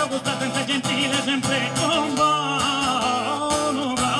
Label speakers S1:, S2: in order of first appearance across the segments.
S1: bello, gustato, sempre gentile, sempre con buono coro.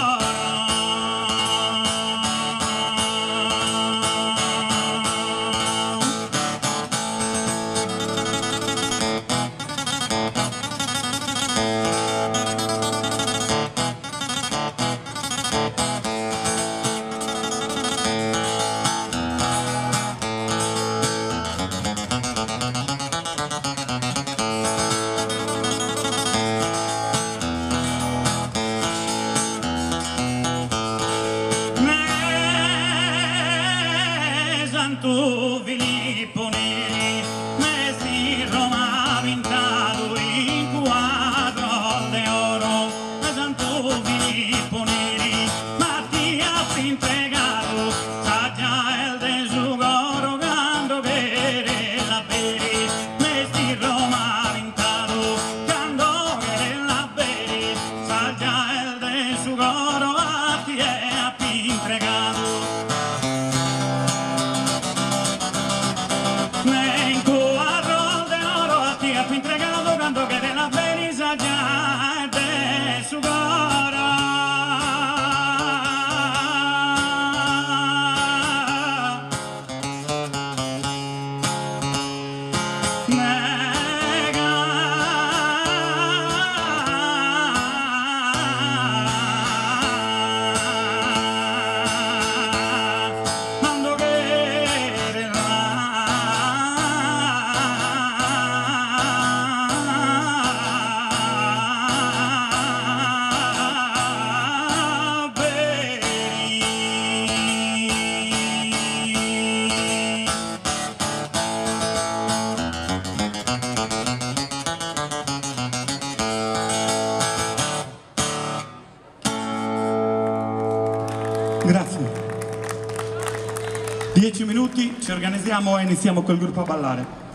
S1: Santo Filippo Neri, Messi Roma vintato in quadro de oro. Santo Filippo Neri, Mattia Pintegato, saggia el de su coro, canto che la beri. Messi Roma vintato, canto che la beri, saggia el de su coro, Mattia Pintegato. Canto che della Benisa già è del suo coro.
S2: Grazie. 10 minuti, ci organizziamo e iniziamo col gruppo a ballare.